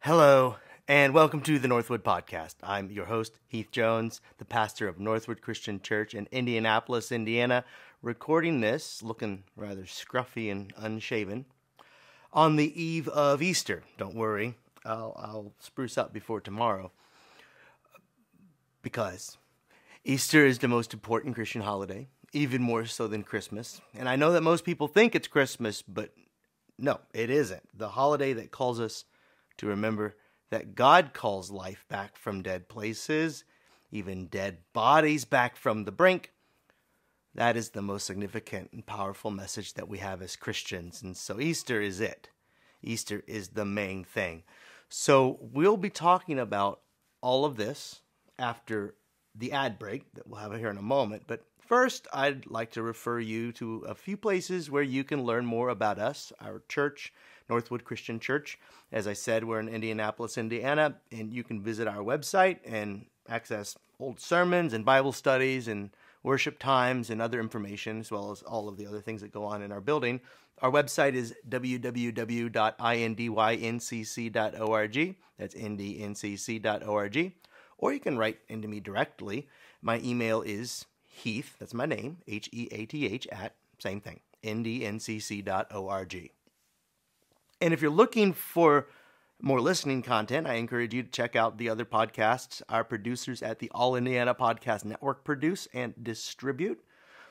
Hello, and welcome to the Northwood Podcast. I'm your host, Heath Jones, the pastor of Northwood Christian Church in Indianapolis, Indiana, recording this, looking rather scruffy and unshaven, on the eve of Easter. Don't worry, I'll spruce up before tomorrow, because Easter is the most important Christian holiday, even more so than Christmas. And I know that most people think it's Christmas, but no, it isn't. The holiday that calls us to remember that God calls life back from dead places, even dead bodies back from the brink. That is the most significant and powerful message that we have as Christians. And so Easter is it. Easter is the main thing. So we'll be talking about all of this after the ad break that we'll have here in a moment. But first, I'd like to refer you to a few places where you can learn more about us, our church, Northwood Christian Church. As I said, we're in Indianapolis, Indiana, and you can visit our website and access old sermons and Bible studies and worship times and other information, as well as all of the other things that go on in our building. Our website is www.indYNCC.org. That's ndncc.org. Or you can write into me directly. My email is Heath, that's my name, Heath, at, same thing, ndncc.org. And if you're looking for more listening content, I encourage you to check out the other podcasts our producers at the All Indiana Podcast Network produce and distribute.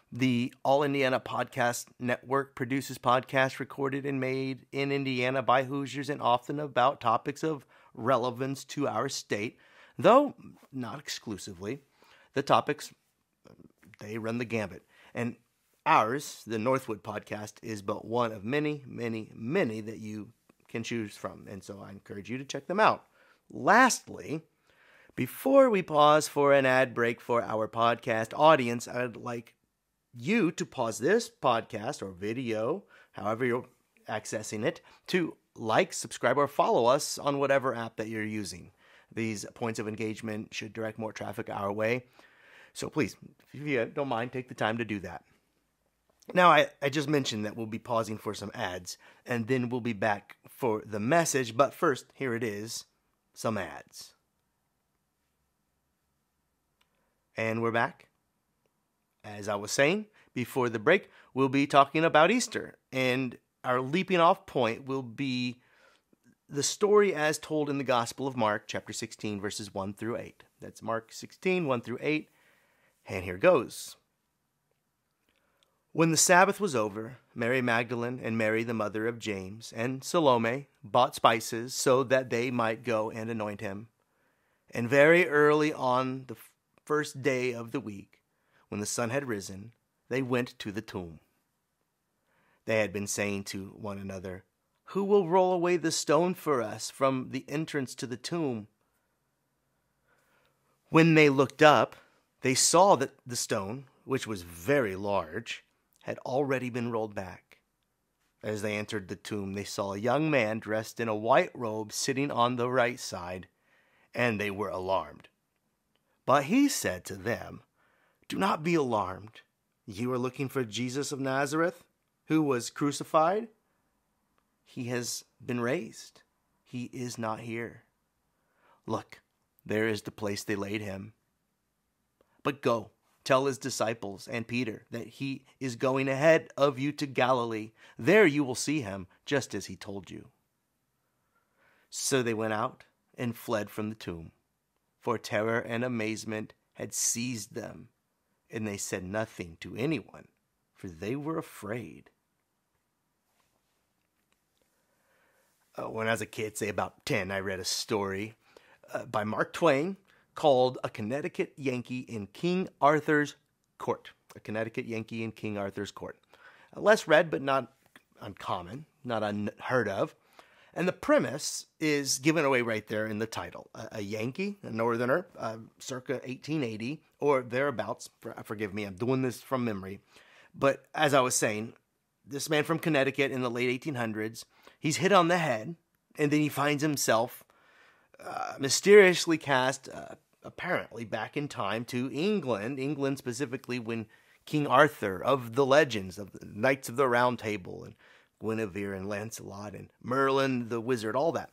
The All Indiana Podcast Network produces podcasts recorded and made in Indiana by Hoosiers and often about topics of relevance to our state, though not exclusively. The topics, they run the gambit. And ours, the Northwood Podcast, is but one of many, many, many that you can choose from. And so I encourage you to check them out. Lastly, before we pause for an ad break for our podcast audience, I'd like you to pause this podcast or video, however you're accessing it, to like, subscribe, or follow us on whatever app that you're using. These points of engagement should direct more traffic our way. So please, if you don't mind, take the time to do that. Now, I just mentioned that we'll be pausing for some ads, and then we'll be back for the message. But first, here it is, some ads. And we're back. As I was saying before the break, we'll be talking about Easter. And our leaping off point will be the story as told in the Gospel of Mark, chapter 16, verses 1 through 8. That's Mark 16, 1 through 8. And here goes. When the Sabbath was over, Mary Magdalene and Mary the mother of James and Salome bought spices so that they might go and anoint him. And very early on the first day of the week, when the sun had risen, they went to the tomb. They had been saying to one another, "Who will roll away the stone for us from the entrance to the tomb?" When they looked up, they saw that the stone, which was very large, had already been rolled back. As they entered the tomb, they saw a young man dressed in a white robe sitting on the right side, and they were alarmed. But he said to them, "Do not be alarmed. You are looking for Jesus of Nazareth, who was crucified. He has been raised. He is not here. Look, there is the place they laid him. But go, tell his disciples and Peter that he is going ahead of you to Galilee. There you will see him, just as he told you." So they went out and fled from the tomb, for terror and amazement had seized them, and they said nothing to anyone, for they were afraid. When I was a kid, say about 10, I read a story by Mark Twain called A Connecticut Yankee in King Arthur's Court. A Connecticut Yankee in King Arthur's Court. Less read, but not uncommon, not unheard of. And the premise is given away right there in the title. A Yankee, a Northerner, circa 1880, or thereabouts. Forgive me, I'm doing this from memory. But as I was saying, this man from Connecticut in the late 1800s, he's hit on the head, and then he finds himself mysteriously cast, apparently back in time to England specifically when King Arthur of the legends, of the Knights of the Round Table, and Guinevere and Lancelot and Merlin the Wizard, all that.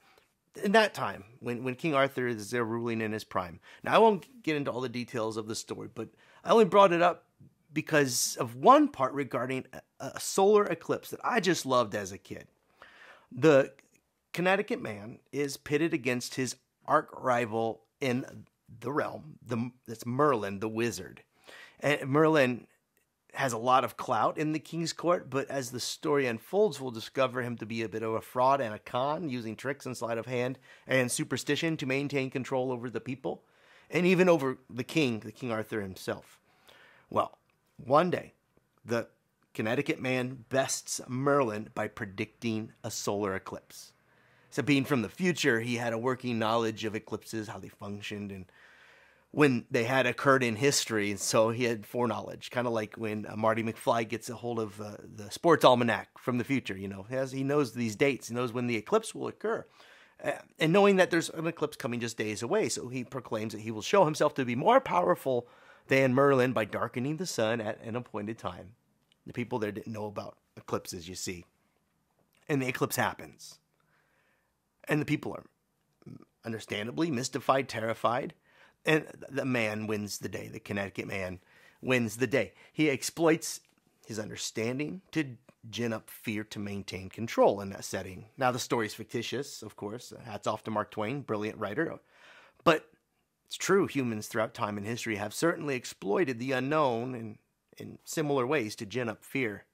in that time, when King Arthur is there ruling in his prime. Now, I won't get into all the details of the story, but I only brought it up because of one part regarding a solar eclipse that I just loved as a kid. The Connecticut man is pitted against his arch rival in the realm. That's Merlin, the wizard. And Merlin has a lot of clout in the king's court, but as the story unfolds, we'll discover him to be a bit of a fraud and a con, using tricks and sleight of hand and superstition to maintain control over the people, and even over the King Arthur himself. Well, one day, the Connecticut man bests Merlin by predicting a solar eclipse. So being from the future, he had a working knowledge of eclipses, how they functioned, and when they had occurred in history, and so he had foreknowledge, kind of like when Marty McFly gets a hold of the sports almanac from the future. He knows these dates, he knows when the eclipse will occur, and knowing that there's an eclipse coming just days away, so he proclaims that he will show himself to be more powerful than Merlin by darkening the sun at an appointed time. The people there didn't know about eclipses, you see, and the eclipse happens, and the people are understandably mystified, terrified. And the man wins the day. The Connecticut man wins the day. He exploits his understanding to gin up fear to maintain control in that setting. Now, the story's fictitious, of course. Hats off to Mark Twain, brilliant writer. But it's true, humans throughout time and history have certainly exploited the unknown in similar ways to gin up fear.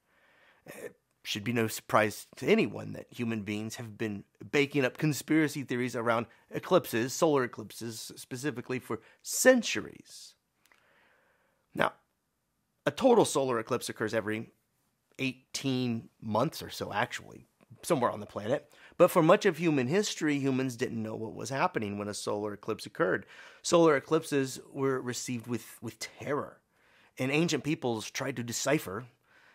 It should be no surprise to anyone that human beings have been baking up conspiracy theories around eclipses, solar eclipses specifically, for centuries. Now, a total solar eclipse occurs every 18 months or so, actually, somewhere on the planet. But for much of human history, humans didn't know what was happening when a solar eclipse occurred. Solar eclipses were received with terror, and ancient peoples tried to decipher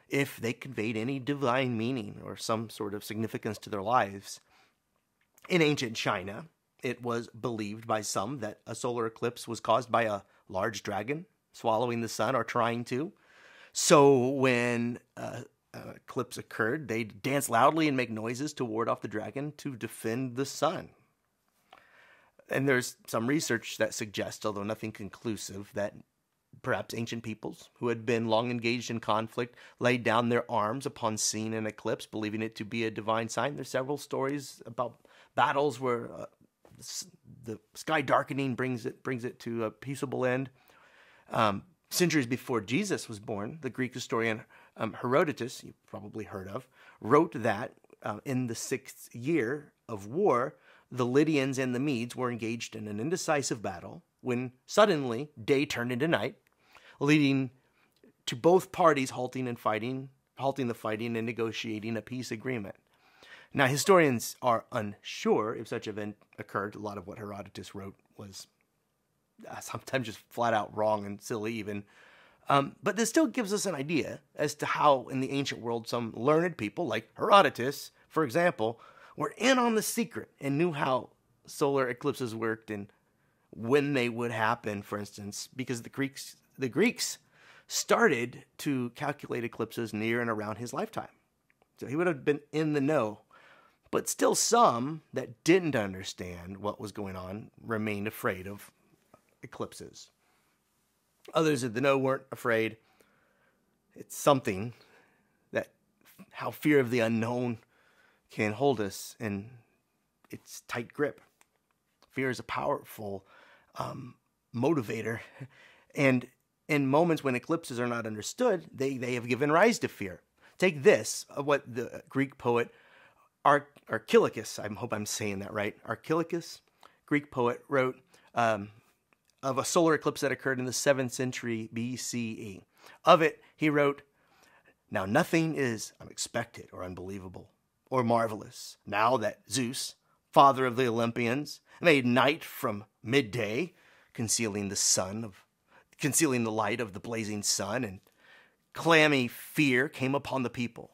if they conveyed any divine meaning or some sort of significance to their lives. In ancient China, it was believed by some that a solar eclipse was caused by a large dragon swallowing the sun or trying to. So when an eclipse occurred, they'd dance loudly and make noises to ward off the dragon to defend the sun. And there's some research that suggests, although nothing conclusive, that perhaps ancient peoples who had been long engaged in conflict laid down their arms upon seeing an eclipse, believing it to be a divine sign. There's several stories about battles where the sky darkening brings it to a peaceable end. Centuries before Jesus was born, the Greek historian Herodotus, you've probably heard of, wrote that in the 6th year of war, the Lydians and the Medes were engaged in an indecisive battle when suddenly day turned into night, leading to both parties halting the fighting and negotiating a peace agreement. Now, historians are unsure if such event occurred. A lot of what Herodotus wrote was sometimes just flat out wrong and silly even. But this still gives us an idea as to how in the ancient world some learned people, like Herodotus, for example, were in on the secret and knew how solar eclipses worked and when they would happen, for instance, because the Greeks started to calculate eclipses near and around his lifetime. So he would have been in the know. But still some that didn't understand what was going on remained afraid of eclipses. Others in the know weren't afraid. It's something that how fear of the unknown can hold us in its tight grip. Fear is a powerful motivator. And in moments when eclipses are not understood, they have given rise to fear. Take this, what the Greek poet Archilochus, I hope I'm saying that right, Archilochus, Greek poet, wrote of a solar eclipse that occurred in the 7th century BCE. Of it, he wrote, "Now nothing is unexpected or unbelievable or marvelous, now that Zeus, father of the Olympians, made night from midday, concealing the light of the blazing sun, and clammy fear came upon the people.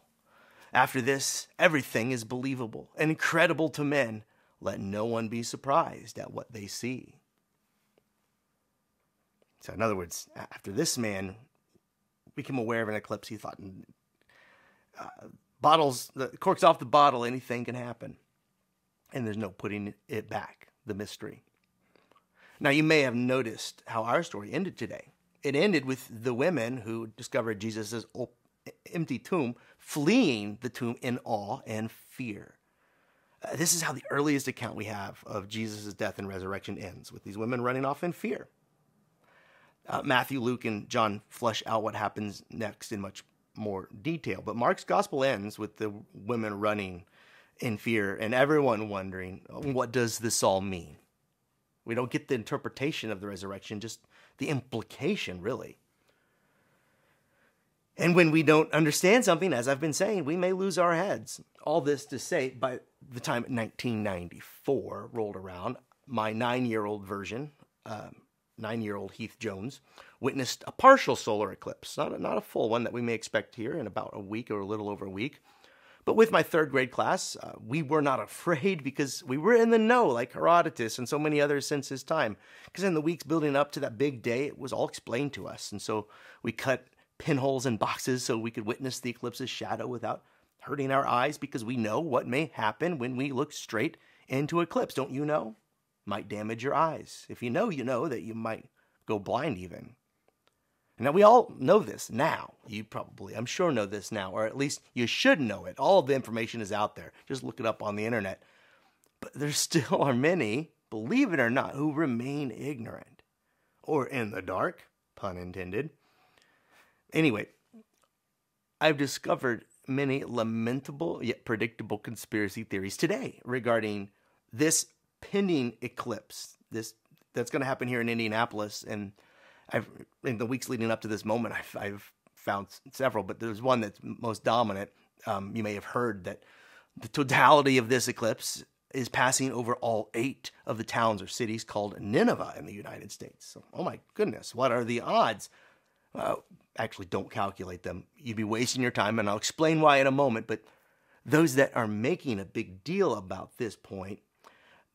After this, everything is believable and incredible to men. Let no one be surprised at what they see." So in other words, after this man became aware of an eclipse, he thought, the cork's off the bottle, anything can happen. and there's no putting it back, the mystery. Now, you may have noticed how our story ended today. It ended with the women who discovered Jesus' empty tomb fleeing the tomb in awe and fear. This is how the earliest account we have of Jesus' death and resurrection ends, with these women running off in fear. Matthew, Luke, and John flesh out what happens next in much more detail. But Mark's gospel ends with the women running in fear and everyone wondering, what does this all mean? We don't get the interpretation of the resurrection, just the implication, really. And when we don't understand something, as I've been saying, we may lose our heads. All this to say, by the time 1994 rolled around, my 9-year-old version, 9-year-old Heath Jones, witnessed a partial solar eclipse, not a full one that we may expect here in about a week or a little over a week. But with my 3rd grade class, we were not afraid because we were in the know, like Herodotus and so many others since his time. Because in the weeks building up to that big day, it was all explained to us. And so we cut pinholes in boxes so we could witness the eclipse's shadow without hurting our eyes, because we know what may happen when we look straight into eclipse. Don't you know? Might damage your eyes. If you know that you might go blind even. Now, we all know this now. You probably, I'm sure, know this now, or at least you should know it. All of the information is out there. Just look it up on the internet. But there still are many, believe it or not, who remain ignorant. Or in the dark, pun intended. Anyway, I've discovered many lamentable yet predictable conspiracy theories today regarding this pending eclipse. That's going to happen here in Indianapolis, and in the weeks leading up to this moment, I've found several, but there's one that's most dominant. You may have heard that the totality of this eclipse is passing over all 8 of the towns or cities called Nineveh in the United States. So, oh my goodness, what are the odds? Actually, don't calculate them. You'd be wasting your time, and I'll explain why in a moment. But those that are making a big deal about this point,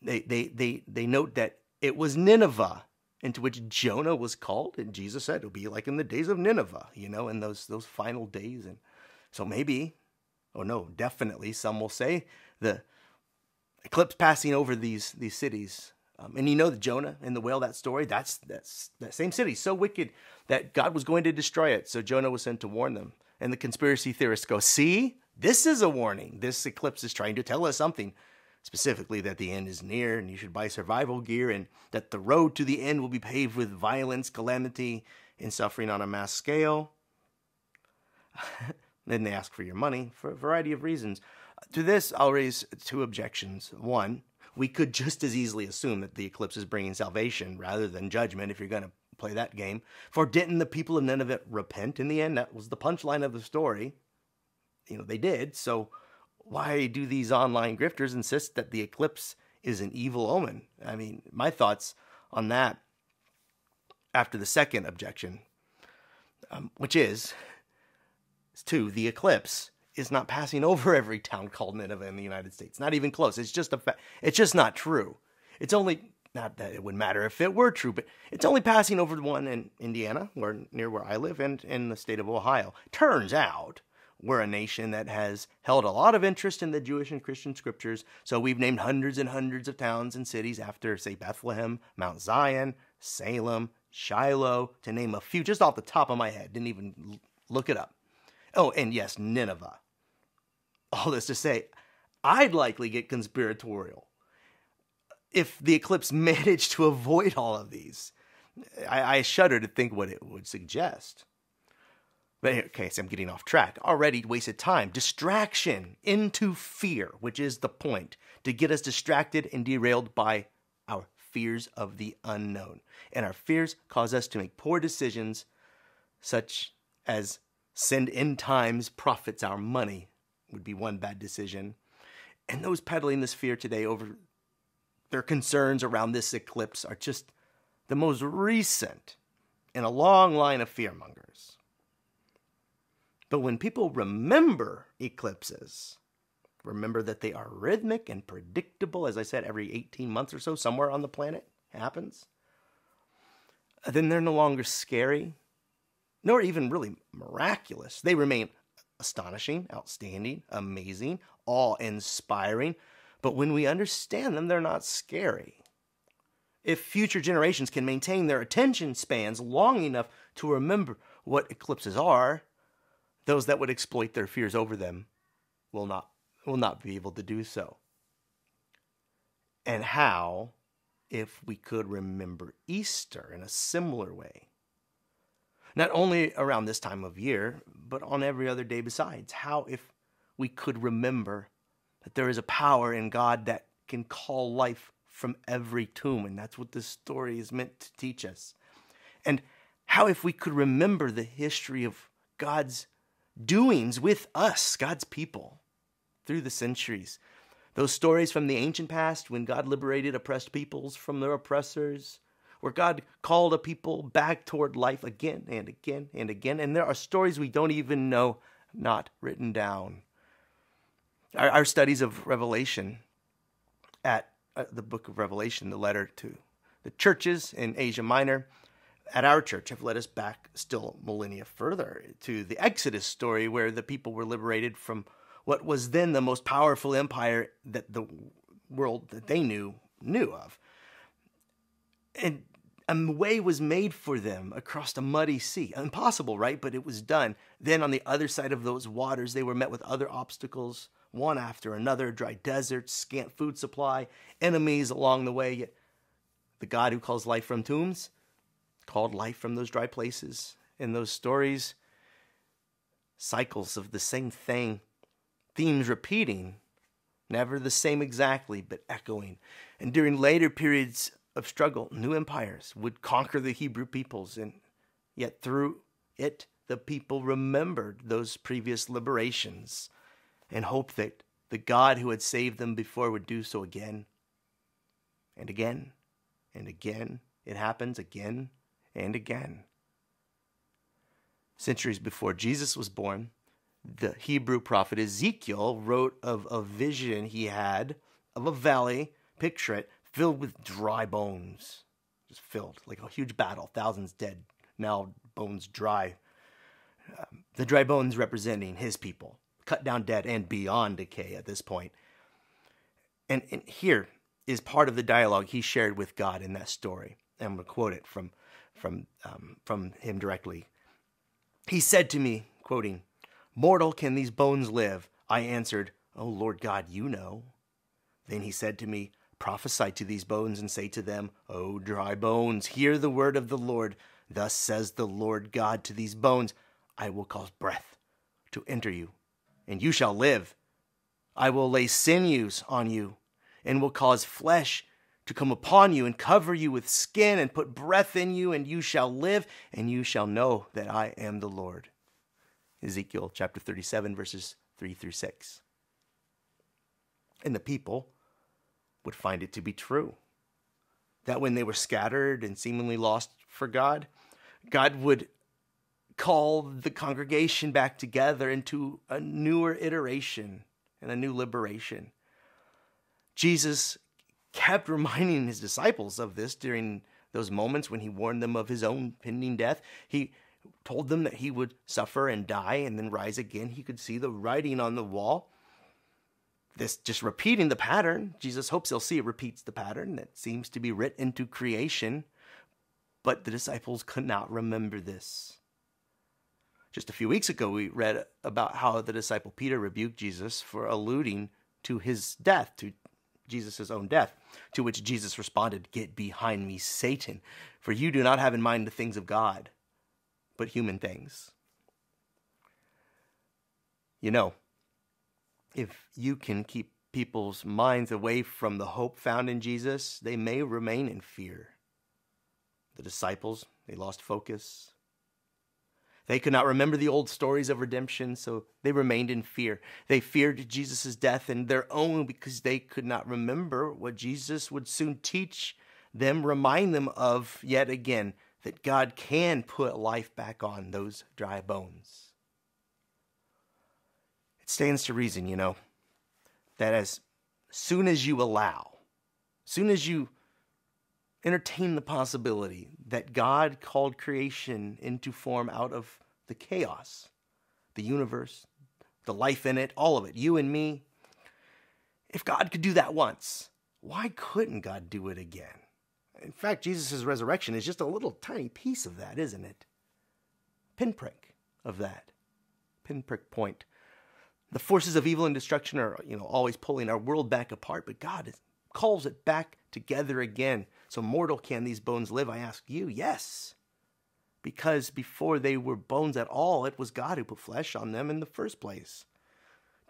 they note that it was Nineveh into which Jonah was called, and Jesus said it'll be like in the days of Nineveh, in those final days. And so maybe, oh no, definitely, some will say the eclipse passing over these cities. And the Jonah and the whale, that story, that's that same city, so wicked that God was going to destroy it. So Jonah was sent to warn them. And the conspiracy theorists go, see, this is a warning. This eclipse is trying to tell us something. Specifically, that the end is near and you should buy survival gear, and that the road to the end will be paved with violence, calamity, and suffering on a mass scale. Then they ask for your money for a variety of reasons. To this, I'll raise 2 objections. One, we could just as easily assume that the eclipse is bringing salvation rather than judgment if you're going to play that game. For didn't the people of Nineveh repent in the end? That was the punchline of the story. They did, so why do these online grifters insist that the eclipse is an evil omen? I mean, my thoughts on that after the second objection, which is, 2, the eclipse is not passing over every town called Nineveh in the United States. Not even close. It's just it's just not true. It's only, not that it would matter if it were true, but it's only passing over the one in Indiana, near where I live, and in the state of Ohio. Turns out, we're a nation that has held a lot of interest in the Jewish and Christian scriptures, so we've named hundreds and hundreds of towns and cities after, say, Bethlehem, Mount Zion, Salem, Shiloh, to name a few, just off the top of my head. Didn't even look it up. Oh, and yes, Nineveh. All this to say, I'd likely get conspiratorial if the eclipse managed to avoid all of these. I shudder to think what it would suggest. But okay, so I'm getting off track. Already wasted time. Distraction into fear, which is the point, to get us distracted and derailed by our fears of the unknown. And our fears cause us to make poor decisions, such as send end times prophets our money, would be one bad decision. And those peddling this fear today over their concerns around this eclipse are just the most recent in a long line of fearmongers. But when people remember eclipses, remember that they are rhythmic and predictable, as I said, every 18 months or so, somewhere on the planet happens, then they're no longer scary, nor even really miraculous. They remain astonishing, outstanding, amazing, awe-inspiring, But when we understand them, they're not scary. If future generations can maintain their attention spans long enough to remember what eclipses are, those that would exploit their fears over them will not be able to do so. And how if we could remember Easter in a similar way? Not only around this time of year, but on every other day besides. How if we could remember that there is a power in God that can call life from every tomb, and that's what this story is meant to teach us. And how if we could remember the history of God's doings with us, God's people, through the centuries. Those stories from the ancient past when God liberated oppressed peoples from their oppressors, where God called a people back toward life again and again and again. And there are stories we don't even know, not written down. Our studies of Revelation at the book of Revelation, the letter to the churches in Asia Minor, at our church have led us back still millennia further to the Exodus story, where the people were liberated from what was then the most powerful empire that the world that they knew of. And a way was made for them across a muddy sea. Impossible, right? But it was done. Then on the other side of those waters, they were met with other obstacles, one after another: dry deserts, scant food supply, enemies along the way. Yet the God who calls life from tombs called life from those dry places. In those stories, cycles of the same thing, themes repeating, never the same exactly, but echoing. And during later periods of struggle, new empires would conquer the Hebrew peoples, and yet through it, the people remembered those previous liberations and hoped that the God who had saved them before would do so again and again and again. It happens again and again. Centuries before Jesus was born, the Hebrew prophet Ezekiel wrote of a vision he had of a valley, picture it, filled with dry bones. Just filled, like a huge battle, thousands dead, now bones dry. The dry bones representing his people, cut down dead and beyond decay at this point. And here is part of the dialogue he shared with God in that story. And I'm going to quote it from him directly. He said to me, quoting, "Mortal, can these bones live?" I answered, "O Lord God, you know." Then he said to me, "Prophesy to these bones and say to them, O dry bones, hear the word of the Lord. Thus says the Lord God to these bones, I will cause breath to enter you, and you shall live. I will lay sinews on you, and will cause flesh to come upon you, and cover you with skin, and put breath in you, and you shall live, and you shall know that I am the Lord." Ezekiel chapter 37, verses 3 through 6. And the people would find it to be true, that when they were scattered and seemingly lost for God, God would call the congregation back together into a newer iteration and a new liberation. Jesus kept reminding his disciples of this during those moments when he warned them of his own pending death. He told them that he would suffer and die and then rise again. He could see the writing on the wall. This just repeating the pattern. Jesus hopes they'll see it repeats the pattern that seems to be writ into creation. But the disciples could not remember this. Just a few weeks ago, we read about how the disciple Peter rebuked Jesus for alluding to his death, to Jesus' own death, to which Jesus responded, "Get behind me, Satan, for you do not have in mind the things of God, but human things." You know, if you can keep people's minds away from the hope found in Jesus, they may remain in fear. The disciples, they lost focus. They could not remember the old stories of redemption, so they remained in fear. They feared Jesus' death and their own because they could not remember what Jesus would soon teach them, remind them of yet again, that God can put life back on those dry bones. It stands to reason, you know, that as soon as you allow, soon as you entertain the possibility that God called creation into form out of the chaos, the universe, the life in it, all of it, you and me, If God could do that once, why couldn't God do it again? In fact, Jesus' resurrection is just a little tiny piece of that, isn't it? Pinprick of that. Pinprick point. The forces of evil and destruction are, always pulling our world back apart, but God calls it back together again. So mortal, can these bones live? I ask you, yes. Because before they were bones at all, it was God who put flesh on them in the first place.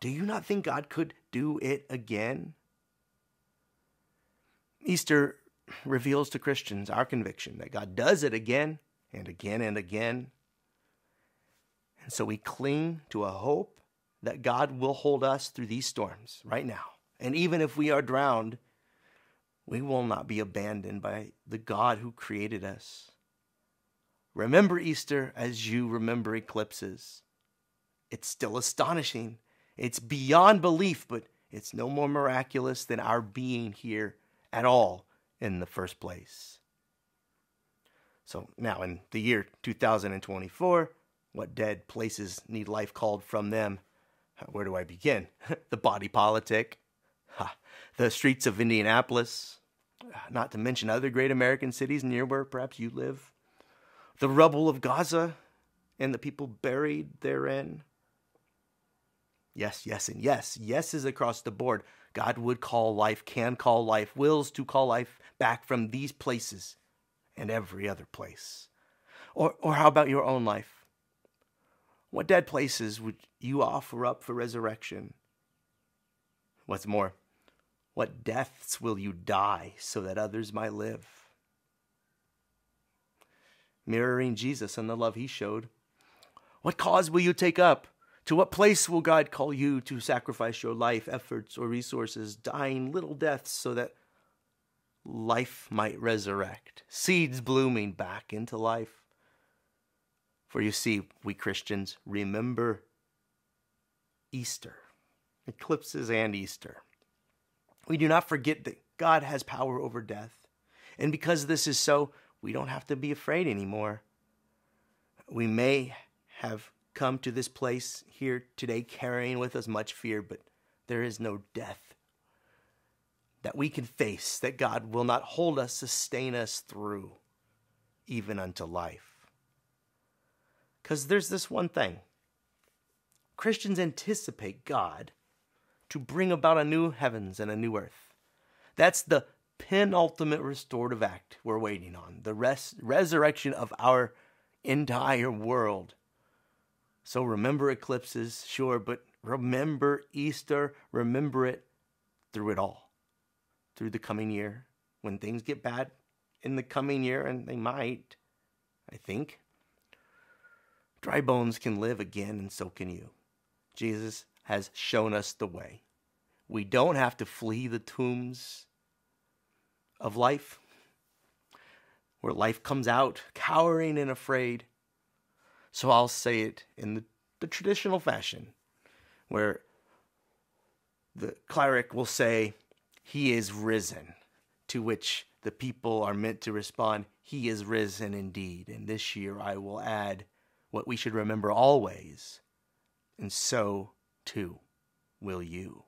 Do you not think God could do it again? Easter reveals to Christians our conviction that God does it again and again and again. And so we cling to a hope that God will hold us through these storms right now. And even if we are drowned, we will not be abandoned by the God who created us. Remember Easter as you remember eclipses. It's still astonishing. It's beyond belief, but it's no more miraculous than our being here at all in the first place. So now in the year 2024, what dead places need life called from them? Where do I begin? The body politic, the streets of Indianapolis, not to mention other great American cities near where perhaps you live, the rubble of Gaza and the people buried therein. Yes, yes, and yes. Yes is across the board. God would call life, can call life, wills to call life back from these places and every other place. Or how about your own life? What dead places would you offer up for resurrection? What's more, what deaths will you die so that others might live? Mirroring Jesus and the love he showed. What cause will you take up? To what place will God call you to sacrifice your life, efforts, or resources, dying little deaths so that life might resurrect, seeds blooming back into life? For you see, we Christians remember Easter, eclipses and Easter. We do not forget that God has power over death. And because this is so, we don't have to be afraid anymore. We may have come to this place here today carrying with us much fear, but there is no death that we can face, that God will not hold us, sustain us through, even unto life. Because there's this one thing. Christians anticipate God to bring about a new heavens and a new earth. That's the penultimate restorative act we're waiting on. The resurrection of our entire world. So remember eclipses, sure, but remember Easter. Remember it through it all. Through the coming year. When things get bad in the coming year, and they might, I think. Dry bones can live again, and so can you. Jesus has shown us the way. We don't have to flee the tombs of life, where life comes out cowering and afraid. So I'll say it in the traditional fashion, where the cleric will say, "He is risen," to which the people are meant to respond, "He is risen indeed." And this year I will add what we should remember always, and so too will you.